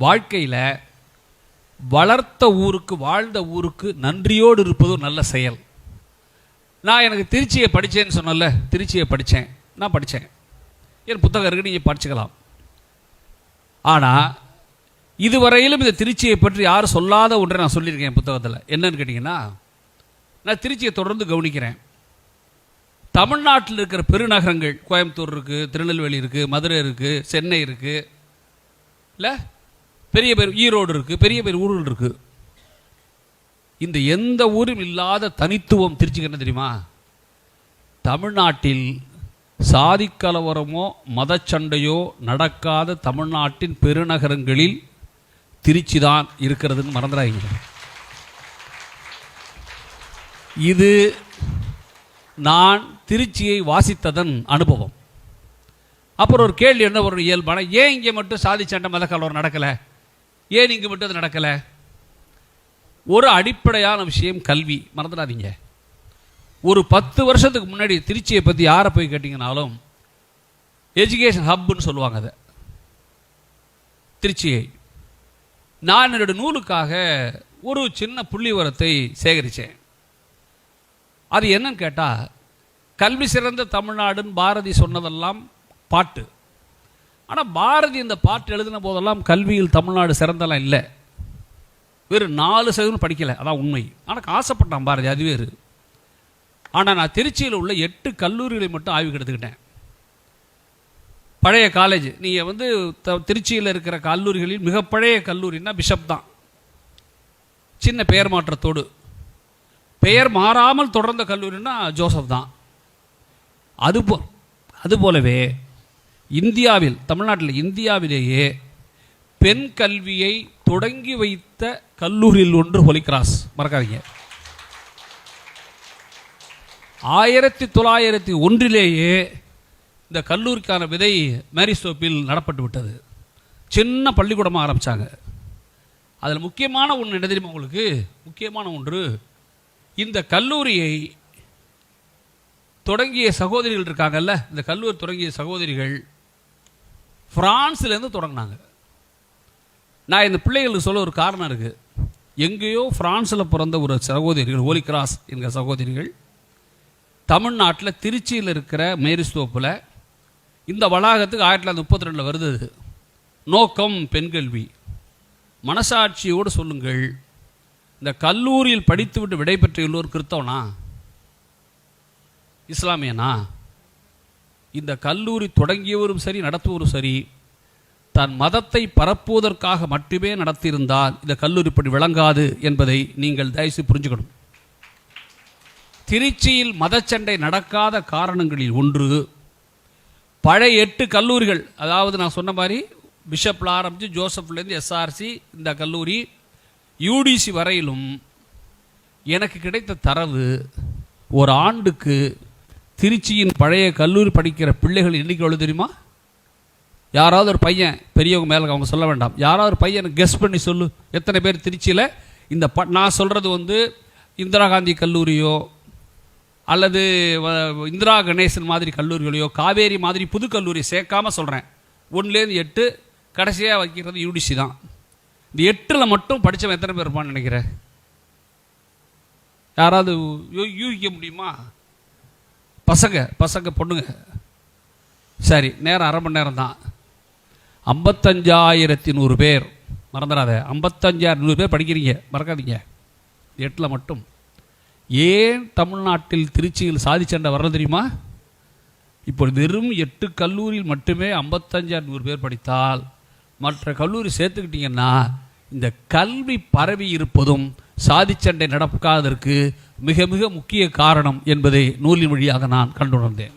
வாழ்க்கையில் வளர்த்த ஊருக்கு வாழ்ந்த ஊருக்கு நன்றியோடு இருப்பது ஒரு நல்ல செயல். நான் எனக்கு திருச்சியை படித்தேன்னு சொன்னல, திருச்சியை படித்தேன், நான் படித்தேன், என் புத்தகம் இருக்குது, நீங்கள் படிச்சுக்கலாம். ஆனால் இதுவரையிலும் இந்த திருச்சியை பற்றி யாரும் சொல்லாத ஒன்றை நான் சொல்லியிருக்கேன் என் புத்தகத்தில். என்னன்னு கேட்டிங்கன்னா, நான் திருச்சியை தொடர்ந்து கவனிக்கிறேன். தமிழ்நாட்டில் இருக்கிற பெருநகரங்கள், கோயம்புத்தூர் இருக்குது, திருநெல்வேலி இருக்குது, மதுரை இருக்குது, சென்னை இருக்குது, இல்லை பெரிய பேர் ஈரோடு இருக்குது, பெரிய பேர் ஊர்கள் இருக்குது. இந்த எந்த ஊரும் இல்லாத தனித்துவம் திருச்சிக்கு என்ன தெரியுமா? தமிழ்நாட்டில் சாதி கலவரமோ மதச்சண்டையோ நடக்காத தமிழ்நாட்டின் பெருநகரங்களில் திருச்சி தான் இருக்கிறதுன்னு மறந்துடாதீங்க. இது நான் திருச்சியை வாசித்ததன் அனுபவம். அப்புறம் ஒரு கேள்வி என்ன ஒரு இயல்பான, ஏன் இங்கே மட்டும் சாதி சண்டை மத கலவரம் நடக்கலை, ஏன் இங்கே மட்டும் அது நடக்கலை? ஒரு அடிப்படையான விஷயம் கல்வி, மறந்துடாதீங்க. ஒரு 10 வருஷத்துக்கு முன்னாடி திருச்சியை பற்றி யாரை போய் கேட்டிங்கனாலும் எஜுகேஷன் ஹப்னு சொல்லுவாங்க. அதை திருச்சியை நான் என்னுடைய நூலுக்காக ஒரு சின்ன புள்ளிவரத்தை சேகரித்தேன். அது என்னன்னு கேட்டால், கல்வி சிறந்த தமிழ்நாடுன்னு பாரதி சொன்னதெல்லாம் பாட்டு. ஆனால் பாரதி இந்த பாட்டு எழுதின போதெல்லாம் கல்வியில் தமிழ்நாடு சிறந்தெல்லாம் இல்லை, வெறும் 4% படிக்கலை, அதான் உண்மை. ஆனால் ஆசைப்பட்டான் பாரதி, அது வேறு. ஆனால் நான் திருச்சியில் உள்ள 8 கல்லூரிகளை மட்டும் ஆய்வு எடுத்துக்கிட்டேன். பழைய காலேஜ், நீங்கள் திருச்சியில் இருக்கிற கல்லூரிகளில் மிக பழைய கல்லூரின்னா பிஷப் தான், சின்ன பெயர் மாற்றத்தோடு. பெயர் மாறாமல் தொடர்ந்த கல்லூரின்னா ஜோசப் தான். அதுபோலவே இந்தியாவில், தமிழ்நாட்டில் இந்தியாவிலேயே பெண் கல்வியை தொடங்கி வைத்த கல்லூரியில் ஒன்று ஹோலி கிராஸ், மறக்காதீங்க. 1901 இந்த கல்லூரிக்கான விதை மேரிஸ்டோப்பில் நடப்பட்டு விட்டது. சின்ன பள்ளிக்கூடமாக ஆரம்பித்தாங்க. அதில் முக்கியமான ஒன்று என்ன தெரியுமா உங்களுக்கு? முக்கியமான ஒன்று, இந்த கல்லூரியை தொடங்கிய சகோதரிகள் இருக்காங்கல்ல, இந்த கல்லூரி தொடங்கிய சகோதரிகள் பிரான்ஸ்லேருந்து தொடங்கினாங்க. நான் இந்த பிள்ளைகளுக்கு சொல்ல ஒரு காரணம் இருக்குது. எங்கேயோ பிரான்ஸில் பிறந்த ஒரு சகோதரிகள், ஹோலி கிராஸ் என்கிற சகோதரிகள், தமிழ்நாட்டில் திருச்சியில் இருக்கிற மேரிஸ்டோப்பில் இந்த வளாகத்துக்கு 1932 வருது. நோக்கம் பெண்கல்வி. மனசாட்சியோடு சொல்லுங்கள், இந்த கல்லூரியில் படித்துவிட்டு விடைபெற்ற எல்லோரும் கிறிஸ்தவனா, இஸ்லாமியனா? இந்த கல்லூரி தொடங்கியவரும் சரி நடத்துவரும் சரி தன் மதத்தை பரப்புவதற்காக மட்டுமே நடத்தியிருந்தால் இந்த கல்லூரி படி விளங்காது என்பதை நீங்கள் தயவுசெய்து புரிஞ்சுக்கணும். திருச்சியில் மதச்சண்டை நடக்காத காரணங்களில் ஒன்று, பழைய 8 கல்லூரிகள், அதாவது நான் சொன்ன மாதிரி பிஷப்பில் ஆரம்பித்து ஜோசப்லேருந்து எஸ்ஆர்சி, இந்த கல்லூரி யூடிசி வரையிலும் எனக்கு கிடைத்த தரவு, ஒரு ஆண்டுக்கு திருச்சியின் பழைய கல்லூரி படிக்கிற பிள்ளைகள் எண்ணிக்கை எவ்வளோ தெரியுமா? யாராவது ஒரு பையன், பெரியவங்க மேலே அவங்க சொல்ல வேண்டாம், யாராவது ஒரு பையன் கெஸ் பண்ணி சொல்லு, எத்தனை பேர் திருச்சியில் இந்த நான் சொல்கிறது இந்திரா காந்தி கல்லூரியோ அல்லது இந்திரா கணேசன் மாதிரி கல்லூரிகளையோ காவேரி மாதிரி புது கல்லூரி சேர்க்காமல் சொல்கிறேன். 1லேருந்து 8 கடைசியாக வைக்கிறது யூடிசி தான். இந்த 8ல் மட்டும் படித்தவன் எத்தனை பேர் இருப்பான்னு நினைக்கிறேன்? யாராவது யூகிக்க முடியுமா? பசங்க பொண்ணுங்க சரி, நேரம் 1/2 மணி நேரம் தான். 55,100 பேர், மறந்துடாத, 55,100 பேர் படிக்கிறீங்க, மறக்காதீங்க. 8ல் மட்டும். ஏன் தமிழ்நாட்டில் திருச்சியில் சாதி சண்டை வரல தெரியுமா? இப்போ வெறும் 8 கல்லூரியில் மட்டுமே 55,100 பேர் படித்தால், மற்ற கல்லூரி சேர்த்துக்கிட்டீங்கன்னா இந்த கல்வி பரவி இருப்பதும் சாதிச்சண்டை நடக்காததற்கு மிக மிக முக்கிய காரணம் என்பதை நூலின் வழியாக நான் கண்டுணர்ந்தேன்.